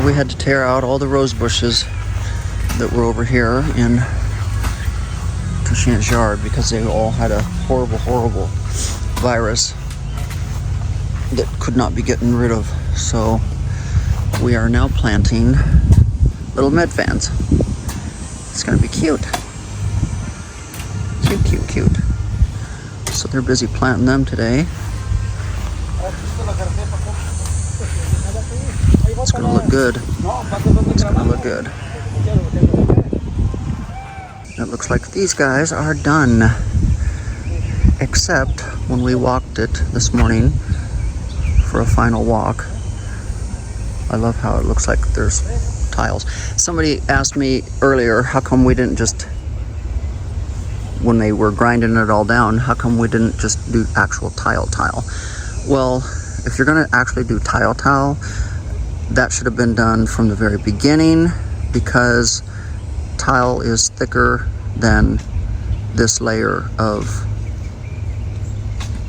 we had to tear out all the rose bushes that were over here in Kilimanjaro yard because they all had a horrible virus that could not be gotten rid of. So we are now planting little med fans. It's gonna be cute. Cute. So they're busy planting them today. It's gonna look good. It's gonna look good. It looks like these guys are done. Except when we walked it this morning for a final walk. I love how it looks like there's tiles. Somebody asked me earlier, how come we didn't just, when they were grinding it all down, how come we didn't just do actual tile? Well, if you're gonna actually do tile, that should have been done from the very beginning, because tile is thicker than this layer of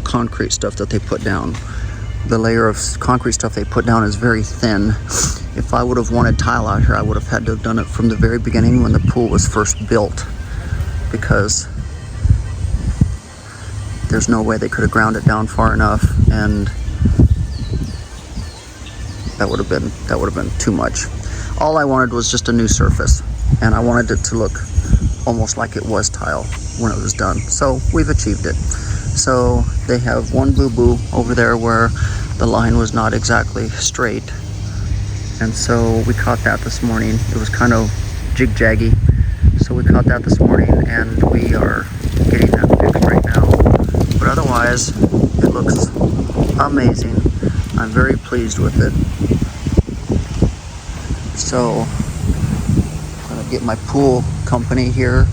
concrete stuff that they put down. The layer of concrete stuff they put down is very thin. If I would have wanted tile out here, I would have had to have done it from the very beginning when the pool was first built, because there's no way they could have ground it down far enough, and that would have been too much. All I wanted was just a new surface, and I wanted it to look almost like it was tile when it was done. So we've achieved it. So they have one boo-boo over there where the line was not exactly straight, and so we caught that this morning. It was kind of jig-jaggy, so we caught that this morning, and we are getting that fixed right now. But otherwise, it looks amazing. I'm very pleased with it. So I'm gonna get my pool company here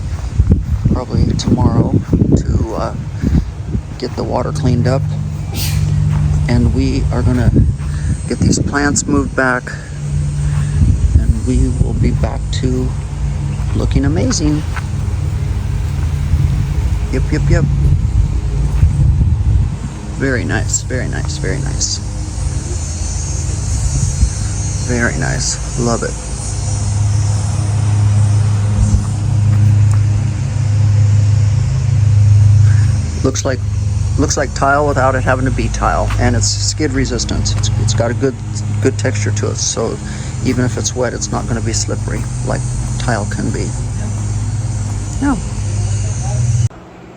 probably tomorrow to get the water cleaned up, and we are gonna get these plants moved back, and we will be back to looking amazing. Yep. Very nice. Very nice. Love it. Looks like tile without it having to be tile, and it's skid resistant. It's got a good texture to it, so even if it's wet, it's not going to be slippery like tile can be. Yeah.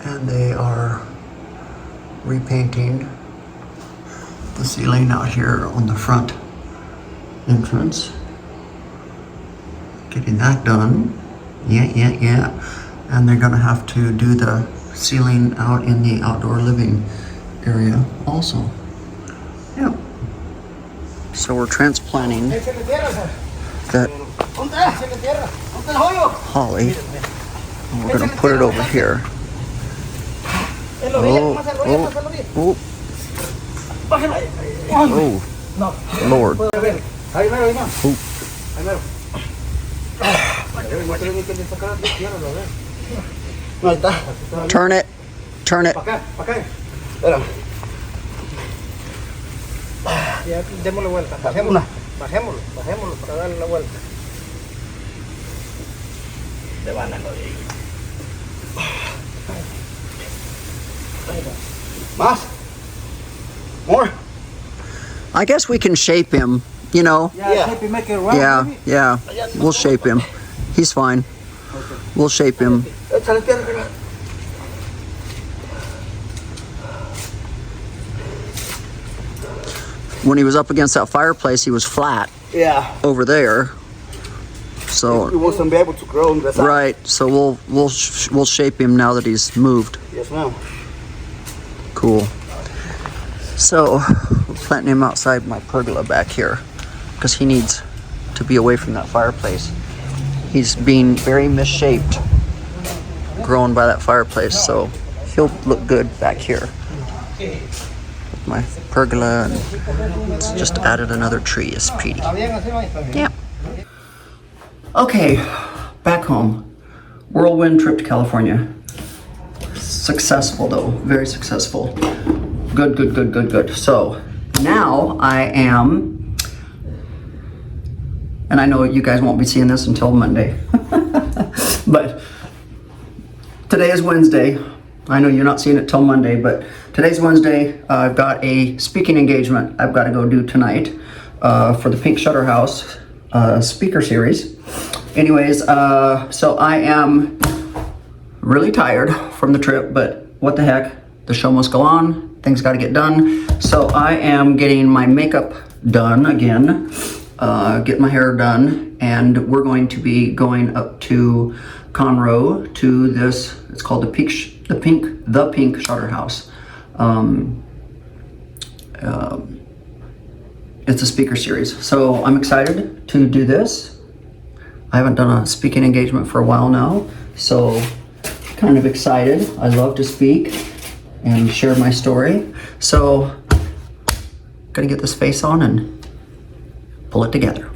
And they are repainting the ceiling out here on the front entrance. Getting that done. Yeah. And they're gonna have to do the ceiling out in the outdoor living area also. Yep. So we're transplanting that holly, and we're gonna put it over here. Oh, Lord. Turn it. Ya, démosle vuelta. Bajémoslo para darle la vuelta. Levánalo de ahí. Más? More? I guess we can shape him, you know. Yeah. Shape him, make it round, Yeah. We'll shape him. He's fine. We'll shape him. When he was up against that fireplace, he was flat. Yeah. Over there. So he wasn't be able to grow on the side. Right. So we'll shape him now that he's moved. Yes, ma'am. Cool. So we're planting him outside my pergola back here because he needs to be away from that fireplace. He's being very misshaped, grown by that fireplace, so he'll look good back here. My pergola, and it's just added another tree. It's pretty. Yeah. Okay, back home. Whirlwind trip to California. Successful though, very successful. Good. So now I am And I know you guys won't be seeing this until Monday. But today is Wednesday. I know you're not seeing it till Monday, but today's Wednesday. I've got a speaking engagement I've got to go do tonight for the Pink Shutter House speaker series. Anyways, so I am really tired from the trip, but what the heck, the show must go on. Things got to get done. So I am getting my makeup done again, getting my hair done, and we're going to be going up to Conroe to this. It's called the Pink Shutter House. It's a speaker series, so I'm excited to do this. I haven't done a speaking engagement for a while now, so kind of excited. I love to speak and share my story. So, gotta get this face on and pull it together.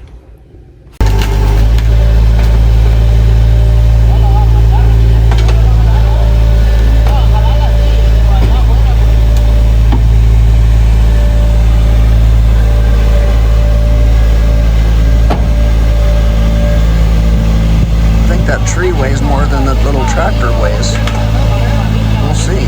That tree weighs more than the little tractor weighs. We'll see.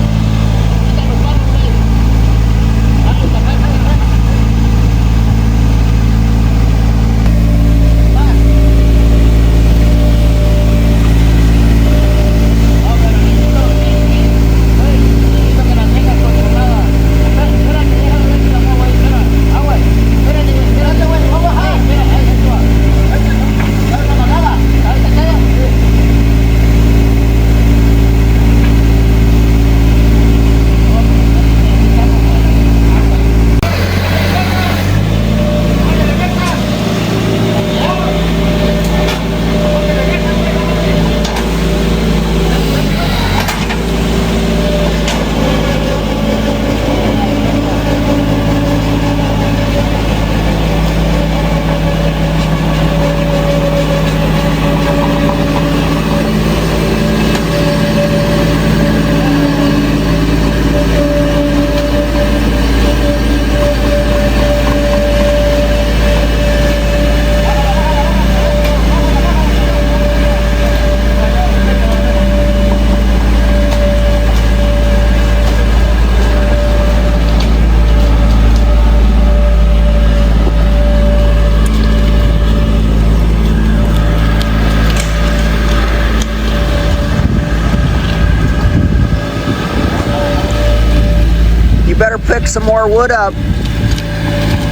Better pick some more wood up.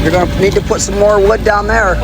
You're going to need to put some more wood down there.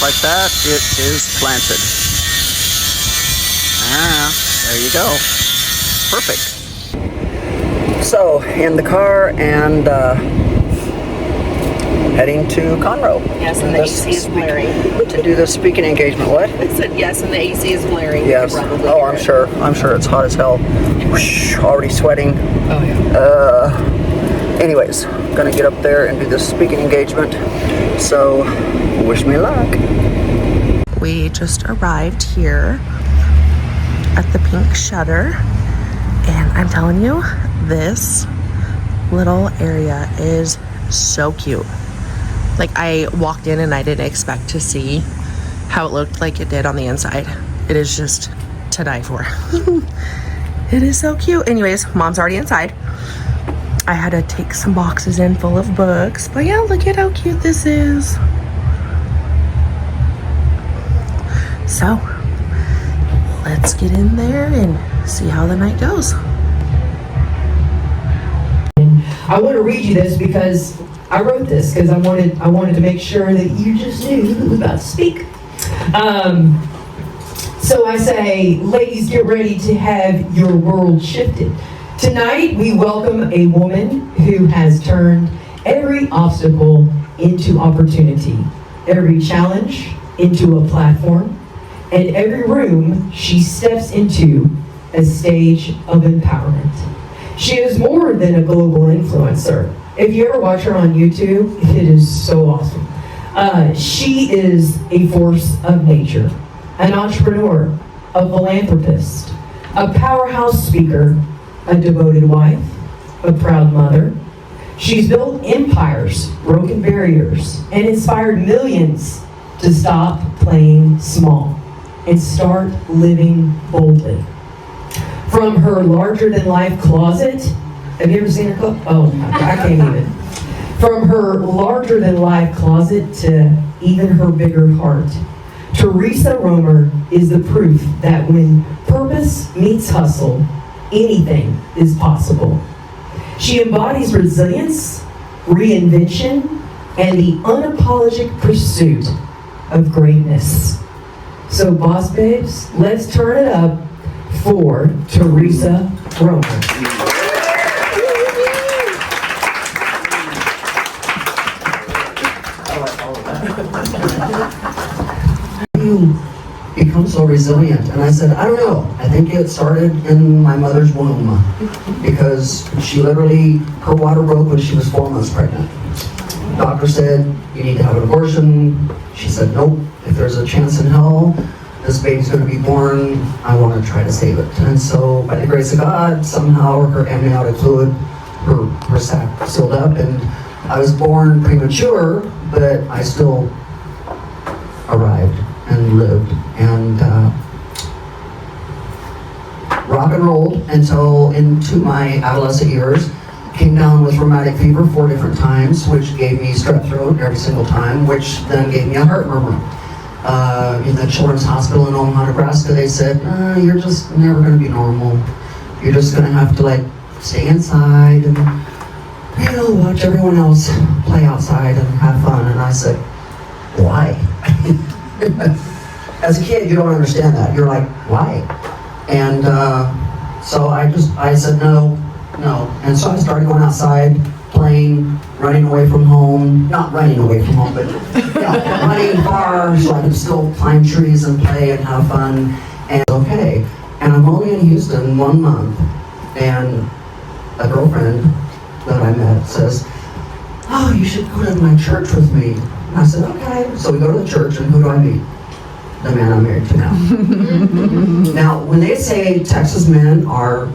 like that, it is planted. There you go. Perfect. So, in the car and heading to Conroe. Yes, and the AC is blaring. To do the speaking engagement. What? I said yes, and the AC is blaring. Yes. Oh, I'm sure. I'm sure it's hot as hell. Whoosh, already sweating. Oh, yeah. Anyways, gonna get up there and do this speaking engagement. So, wish me luck. We just arrived here at the Pink Shutter, and I'm telling you, this little area is so cute. Like, I walked in and I didn't expect to see how it looked like it did on the inside. It is just to die for. It is so cute. Anyways, Mom's already inside. I had to take some boxes in full of books, but yeah, look at how cute this is. So, let's get in there and see how the night goes. I want to read you this because I wrote this because I wanted to make sure that you just knew who was about to speak. So I say, ladies, get ready to have your world shifted. Tonight, we welcome a woman who has turned every obstacle into opportunity, every challenge into a platform, and every room she steps into a stage of empowerment. She is more than a global influencer. If you ever watch her on YouTube, it is so awesome. She is a force of nature, an entrepreneur, a philanthropist, a powerhouse speaker, a devoted wife, a proud mother. She's built empires, broken barriers, and inspired millions to stop playing small and start living boldly. From her larger-than-life closet, have you ever seen her closet? Oh, I can't even. From her larger-than-life closet to even her bigger heart, Theresa Roemer is the proof that when purpose meets hustle, anything is possible. She embodies resilience, reinvention, and the unapologetic pursuit of greatness. So, boss babes, let's turn it up for Theresa Roemer. You become so resilient? And I said, I don't know. I think it started in my mother's womb because she literally, her water broke when she was 4 months pregnant. Doctor said, you need to have an abortion. She said, nope, if there's a chance in hell, this baby's going to be born, I want to try to save it. And so, by the grace of God, somehow her amniotic fluid, her sac sealed up, and I was born premature, but I still arrived and lived and rock and rolled until into my adolescent years. Came down with rheumatic fever 4 different times, which gave me strep throat every single time, which then gave me a heart murmur. In the Children's Hospital in Omaha, Nebraska, they said, you're just never going to be normal. You're just going to have to like stay inside and watch everyone else play outside and have fun. And I said, why? As a kid, you don't understand that. You're like, why? And so I said, no. And so I started going outside, playing, running away from home. Not running away from home, but running far so I could still climb trees and play and have fun. And okay. And I'm only in Houston 1 month. And a girlfriend that I met says, oh, you should go to my church with me. And I said, okay. So we go to the church, and who do I meet? The man I'm married to now. Now, when they say Texas men are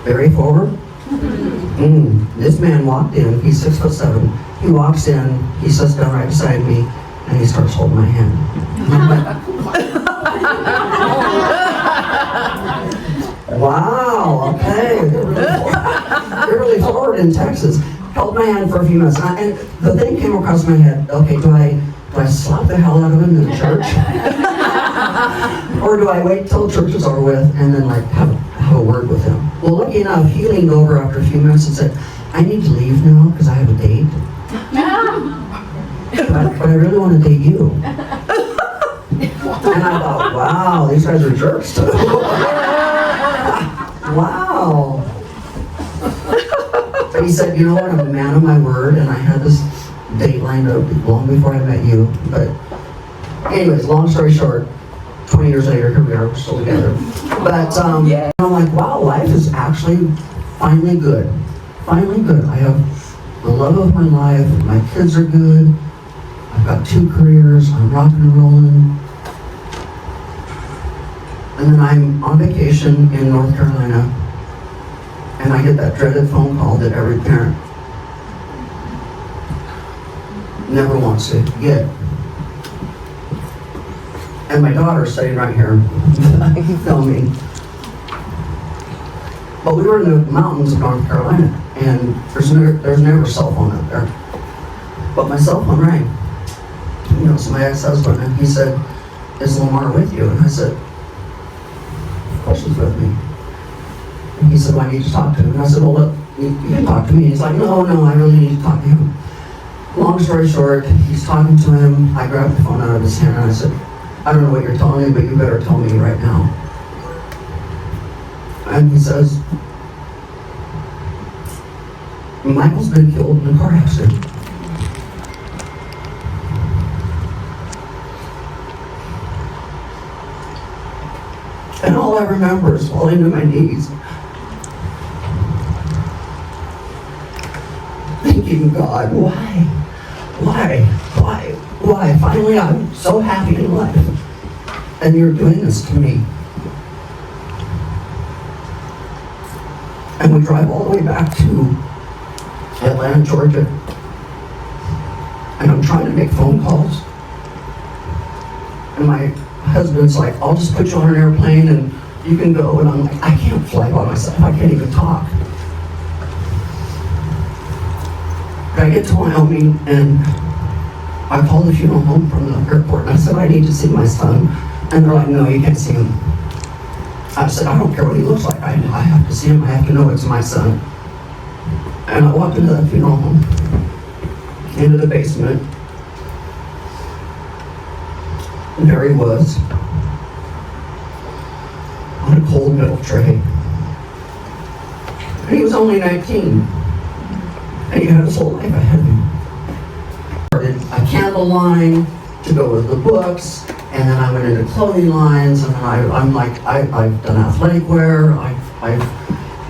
very forward, this man walked in, he's 6'7". He walks in, he sits down right beside me, and he starts holding my hand. And I'm like, wow, okay, they're really forward in Texas. Held my hand for a few minutes, and the thing came across my head, okay, do I slap the hell out of him in the church? Or do I wait till church is over with and then like have a word with him? Well, lucky enough, he leaned over after a few minutes and said, I need to leave now because I have a date. but I really want to date you. And I thought, wow, these guys are jerks too. Wow. But he said, you know what, I'm a man of my word, and I had this date lined up long before I met you. But anyways, long story short, 20 years later, here we are, we're still together. But I'm like, wow, life is actually finally good. Finally good. I have the love of my life, my kids are good, I've got 2 careers, I'm rocking and rolling. And then I'm on vacation in North Carolina, and I get that dreaded phone call that every parent never wants to get. And my daughter's sitting right here, filming. But we were in the mountains of North Carolina, and there's never a cell phone up there. But my cell phone rang. You know, it's my ex-husband, and he said, "Is Lamar with you?" And I said, "Of course he's with me." And he said, "Well, I need to talk to him." And I said, "Well, look, you can talk to me." He's like, no, I really need to talk to him." Long story short, he's talking to him. I grabbed the phone out of his hand, and I said, "I don't know what you're telling me, but you better tell me right now." And he says, "Michael's been killed in a car accident." And all I remember is falling to my knees, thinking, God, why? Finally, I'm so happy in life, and you're doing this to me. And we drive all the way back to Atlanta, Georgia, and I'm trying to make phone calls, and my husband's like, "I'll just put you on an airplane and you can go." And I'm like, I can't fly by myself, I can't even talk. But I get to Wyoming, and I called the funeral home from the airport, and I said, "I need to see my son." And they're like, "No, you can't see him." I said, "I don't care what he looks like, I have to see him, I have to know it's my son." And I walked into that funeral home, into the basement, and there he was, on a cold metal tray. And he was only 19, and he had his whole life ahead of him. Started a candle line to go with the books, and then I went into clothing lines, and then I've done athletic wear,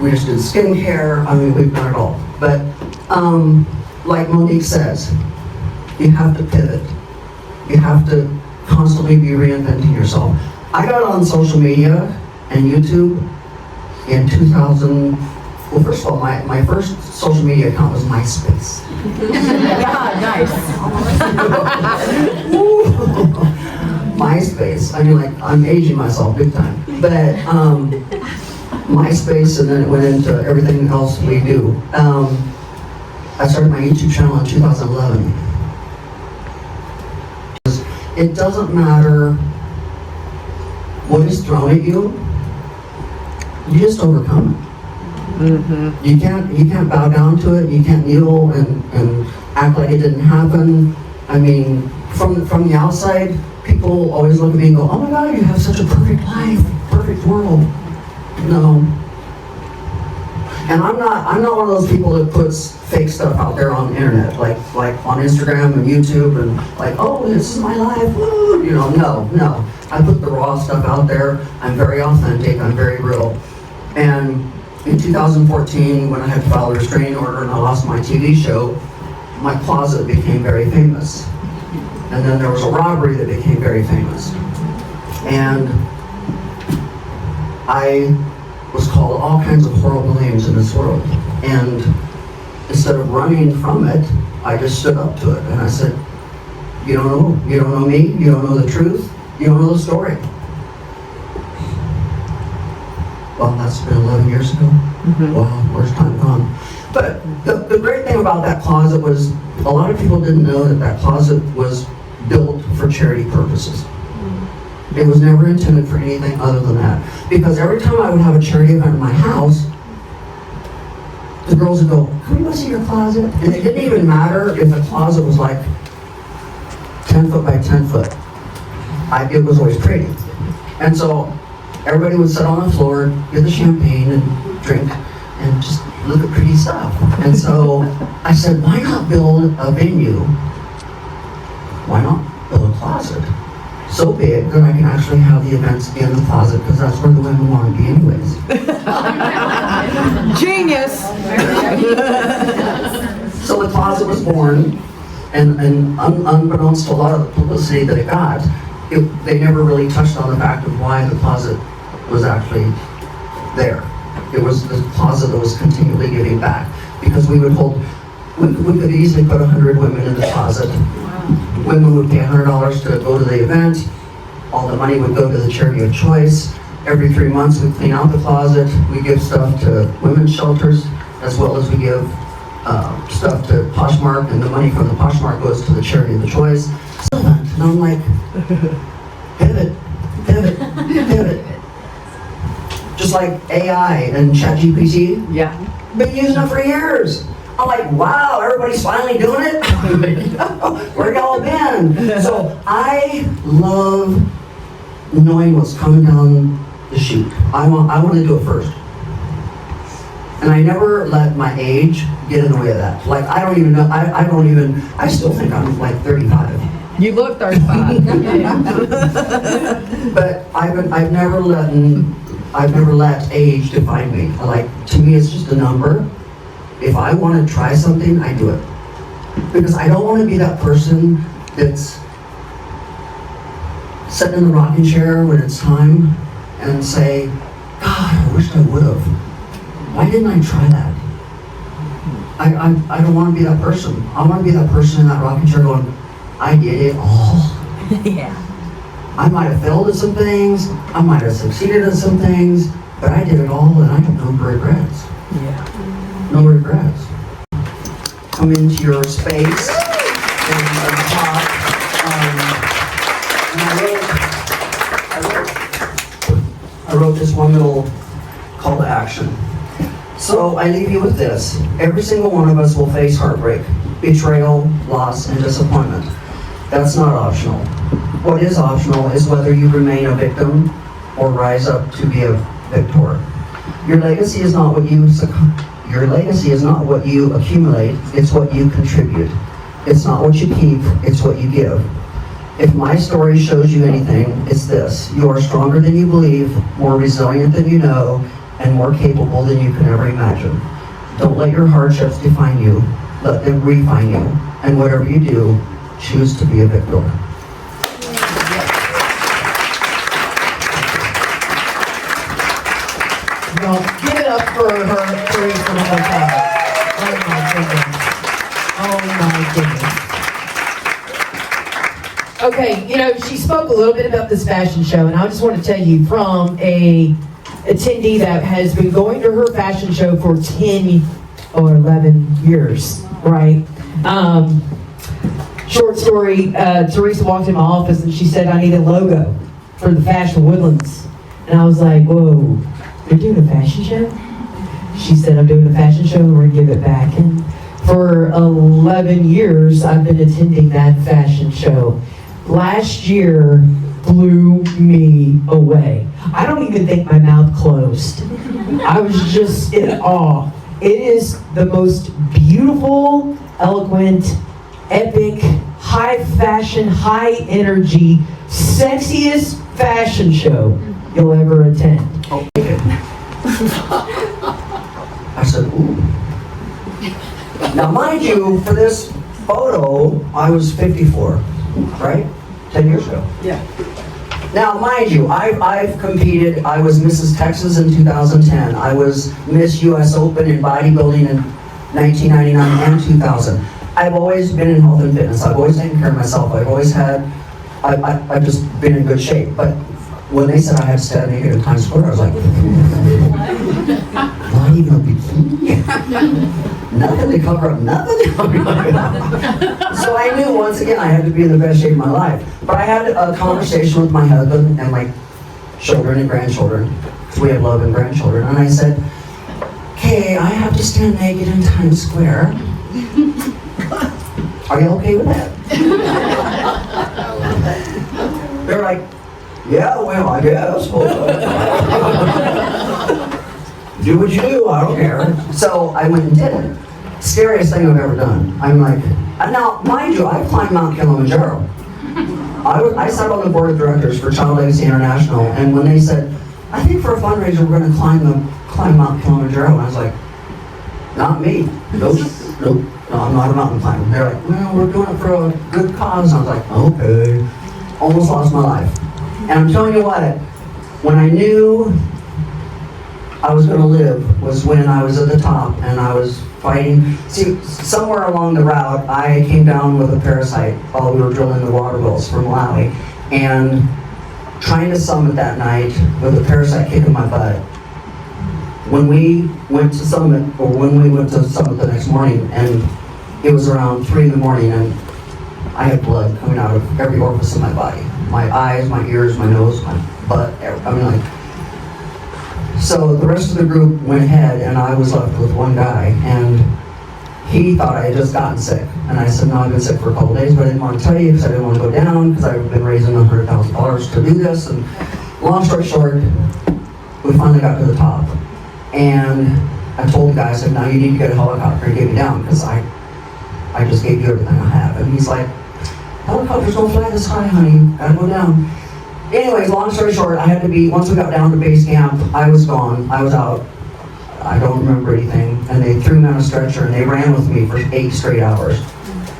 we just did skincare, I mean, we've done it all. But like Monique says, you have to pivot. You have to constantly be reinventing yourself. I got on social media and YouTube in 2000. Well, first of all, my first social media account was MySpace. Nice. MySpace. I mean, like, I'm aging myself big time. But MySpace, and then it went into everything else we do. I started my YouTube channel in 2011. It doesn't matter what is thrown at you, you just overcome it. Mm-hmm. You can't bow down to it, you can't kneel and act like it didn't happen. I mean, from the outside, people always look at me and go, "Oh my God, you have such a perfect life, perfect world." No. And I'm not one of those people that puts fake stuff out there on the internet, like on Instagram and YouTube, and like, "Oh, this is my life, woo," you know. No. I put the raw stuff out there. I'm very authentic, I'm very real. And in 2014, when I had to file a restraining order and I lost my TV show, my closet became very famous. And then there was a robbery that became very famous. And I was called all kinds of horrible names in this world. And instead of running from it, I just stood up to it. And I said, you don't know me, you don't know the truth, you don't know the story. Well, that's been 11 years ago. Mm-hmm. Wow, where's time gone? But the great thing about that closet was a lot of people didn't know that closet was built for charity purposes. It was never intended for anything other than that. Because every time I would have a charity event in my house, the girls would go, "Can we go see your closet?" And it didn't even matter if the closet was like 10 foot by 10 foot. It was always pretty. And so everybody would sit on the floor, get the champagne and drink and just look at pretty stuff. And so I said, why not build a venue? Why not build a closet? So big that I can actually have the events in the closet because that's where the women want to be anyways. Genius! So the closet was born, and unbeknownst to a lot of the publicity that it got, they never really touched on the fact of why the closet was actually there. It was the closet that was continually giving back because we could easily put 100 women in the closet. Women would pay $100 to go to the event. All the money would go to the charity of choice. Every 3 months we clean out the closet. We give stuff to women's shelters as well as we give stuff to Poshmark, and the money from the Poshmark goes to the charity of the choice. And I'm like, pivot. Just like AI and ChatGPT. Yeah. Been using it for years. I'm like, wow, everybody's finally doing it? Where y'all been? So I love knowing what's coming down the chute. I want to do it first. And I never let my age get in the way of that. Like, I don't even know, I still think I'm like 35. You look 35. But I've never let age define me. Like, to me, it's just a number. If I want to try something, I do it. Because I don't want to be that person that's sitting in the rocking chair when it's time and say, God, I wish I would have. Why didn't I try that? I don't want to be that person. I want to be that person in that rocking chair going, I did it all. Yeah. I might have failed at some things, I might have succeeded at some things, but I did it all and I have no regrets. Yeah. No regrets. Come into your space and talk. And I wrote this one little call to action. So I leave you with this. Every single one of us will face heartbreak, betrayal, loss, and disappointment. That's not optional. What is optional is whether you remain a victim or rise up to be a victor. Your legacy is not what you accumulate, it's what you contribute. It's not what you keep, it's what you give. If my story shows you anything, it's this. You are stronger than you believe, more resilient than you know, and more capable than you can ever imagine. Don't let your hardships define you, let them refine you. And whatever you do, choose to be a victor. Well, give it up for her, Theresa one more time. Oh my goodness. Okay, she spoke a little bit about this fashion show, and I just want to tell you from a attendee that has been going to her fashion show for 10 or 11 years, right? Short story, Theresa walked in my office and she said, I need a logo for the Fashion Woodlands. And I was like, whoa, you're doing a fashion show? She said, I'm doing a fashion show and we're going to give it back. And for 11 years, I've been attending that fashion show. Last year blew me away. I don't even think my mouth closed. I was just in awe. It is the most beautiful, eloquent, epic, high fashion, high energy, sexiest fashion show you'll ever attend. Okay. I said, ooh. Now, mind you, for this photo, I was 54, right? 10 years ago. Yeah. Now, mind you, I've competed. I was Mrs. Texas in 2010. I was Miss US Open in bodybuilding in 1999 and 2000. I've always been in health and fitness. I've always taken care of myself. I've just been in good shape. But when they said I had to stand naked in Times Square, I was like, not even a bikini? Nothing to cover up nothing? So I knew once again I had to be in the best shape of my life. But I had a conversation with my husband and my children and grandchildren, because we have love and grandchildren, and I said, okay, I have to stand naked in Times Square. Are you okay with that? They're like, yeah, well, I guess. Do what you do, I don't care. So I went and did it. Scariest thing I've ever done. I'm like, and now, mind you, I've climbed Mount Kilimanjaro. I sat on the board of directors for Child Legacy International, and when they said, I think for a fundraiser we're going to climb Mount Kilimanjaro, and I was like, not me. Nope. No, I'm not a mountain climber. They're like, well, we're doing it for a good cause. I was like, okay. Almost lost my life. And I'm telling you what, when I knew I was going to live was when I was at the top and I was fighting. See, somewhere along the route, I came down with a parasite while we were drilling the water wells for Malawi, and trying to summit that night with a parasite kicking my butt. When we went to summit the next morning, and it was around 3 in the morning, and I had blood coming out of every orifice in my body. My eyes, my ears, my nose, my butt, so the rest of the group went ahead, and I was left with one guy, and he thought I had just gotten sick. And I said, no, I've been sick for a couple days, but I didn't want to tell you because I didn't want to go down, because I've been raising $100,000 to do this. And long story short, we finally got to the top. And I told the guy, I said, now you need to get a helicopter and get me down, because I just gave you everything I have. And he's like, helicopters don't fly this high, honey. Gotta go down. Anyways, long story short, once we got down to base camp, I was gone. I was out. I don't remember anything. And they threw me on a stretcher and they ran with me for 8 straight hours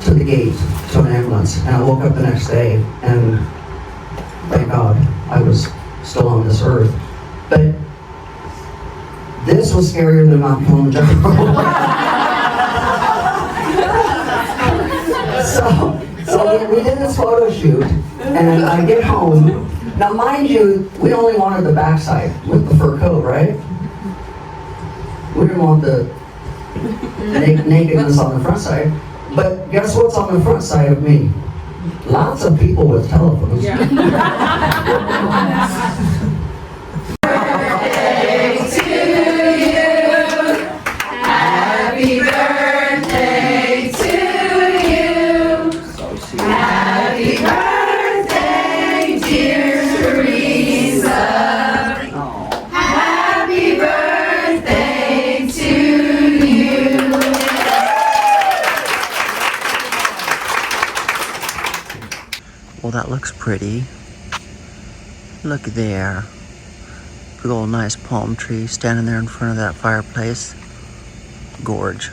to the gate, to an ambulance. And I woke up the next day, and thank God I was still on this earth. But this was scarier than Mount Kilimanjaro. So we did this photo shoot, and I get home. Now, mind you, we only wanted the backside with the fur coat, right? We didn't want the nakedness on the front side. But guess what's on the front side of me? Lots of people with telephones. Yeah. Well, that looks pretty. Look there. Big old nice palm tree standing there in front of that fireplace. Gorge.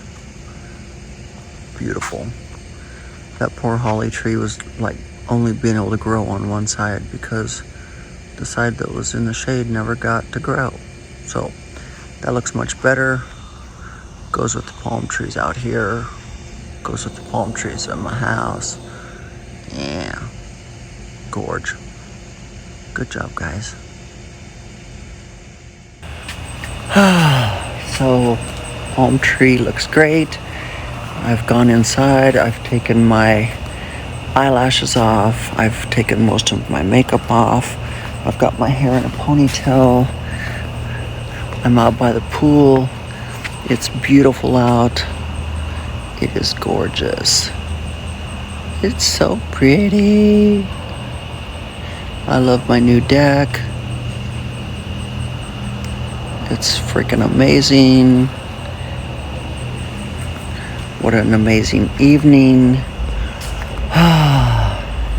Beautiful. That poor holly tree was like only being able to grow on one side because the side that was in the shade never got to grow. So that looks much better. Goes with the palm trees out here. Goes with the palm trees in my house. Yeah. Gorge. Good job, guys. So, palm tree looks great. I've gone inside. I've taken my eyelashes off. I've taken most of my makeup off. I've got my hair in a ponytail. I'm out by the pool. It's beautiful out. It is gorgeous. It's so pretty. I love my new deck. It's freaking amazing. What an amazing evening.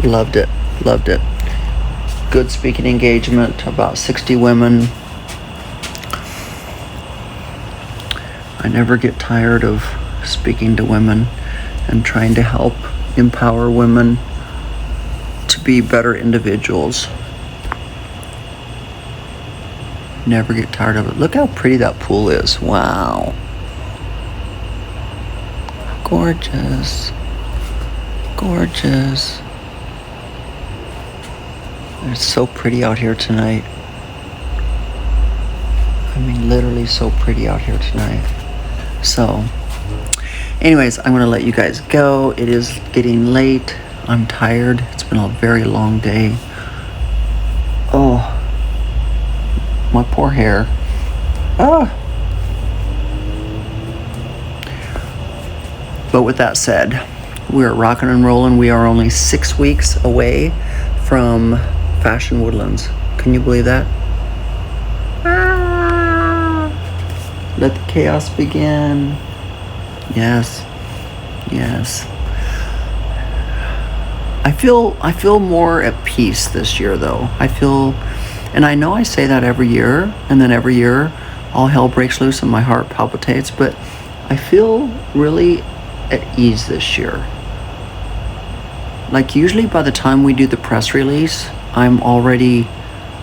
Loved it. Loved it. Good speaking engagement, about 60 women. I never get tired of speaking to women and trying to help empower women to be better individuals. Never get tired of it. Look how pretty that pool is. Wow. Gorgeous. Gorgeous. It's so pretty out here tonight. I mean, literally so pretty out here tonight. So, anyways, I'm going to let you guys go. It is getting late. I'm tired. It's been a very long day. Oh, my poor hair. But with that said, We're rocking and rolling. We are only 6 weeks away from Fashion Woodlands. Can you believe that? Let the chaos begin. Yes. I feel more at peace this year though. And I know I say that every year, and then every year all hell breaks loose and my heart palpitates, but I feel really at ease this year. Like usually by the time we do the press release, I'm already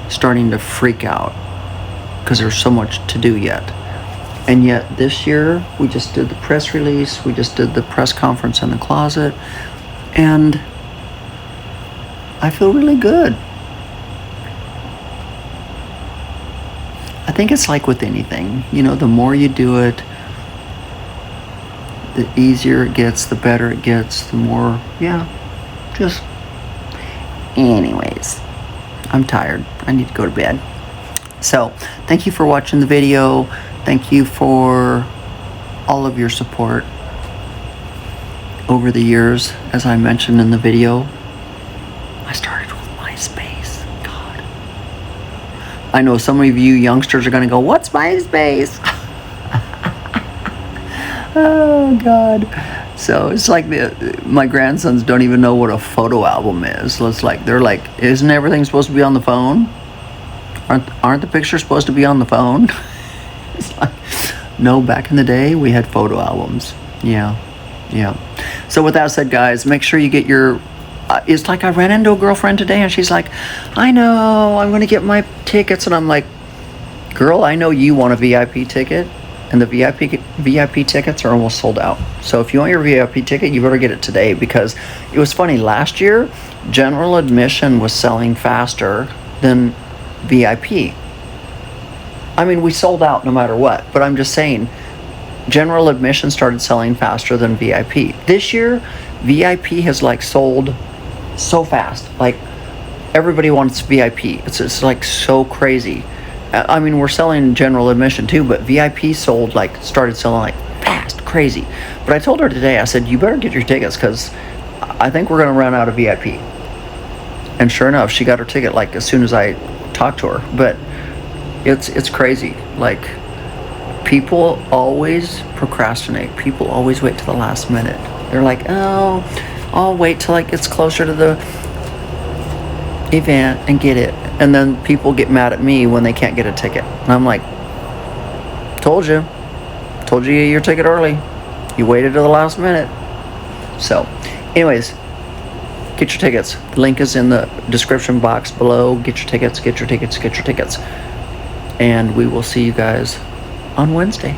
starting to freak out because there's so much to do yet. And yet this year, we just did the press release, we just did the press conference in the closet, and I feel really good. I think it's like with anything, the more you do it, the easier it gets, the better it gets, the more, anyways, I'm tired. I need to go to bed. So, thank you for watching the video. Thank you for all of your support over the years. As I mentioned in the video, I started with MySpace. God. I know some of you youngsters are going to go, what's MySpace? Oh, God. So it's like my grandsons don't even know what a photo album is. So it's like, they're like, isn't everything supposed to be on the phone? Aren't the pictures supposed to be on the phone? It's like, no, back in the day, we had photo albums. Yeah. So with that said, guys, make sure you get your... it's like I ran into a girlfriend today, and she's like, I know, I'm going to get my tickets. And I'm like, girl, I know you want a VIP ticket, and the VIP tickets are almost sold out. So if you want your VIP ticket, you better get it today, because it was funny. Last year, general admission was selling faster than VIP. I mean, we sold out no matter what, but I'm just saying, general admission started selling faster than VIP. This year, VIP has like sold so fast. Like everybody wants VIP. It's like so crazy. I mean, we're selling general admission too, but VIP started selling like fast, crazy. But I told her today, I said, you better get your tickets, because I think we're going to run out of VIP. And sure enough, she got her ticket like as soon as I talked to her. But it's crazy. Like, people always procrastinate. People always wait to the last minute. They're like, oh, I'll wait till it gets closer to the event and get it. And then people get mad at me when they can't get a ticket. And I'm like, told you to get your ticket early. You waited to the last minute. So, anyways, get your tickets. The link is in the description box below. Get your tickets. And we will see you guys on Wednesday.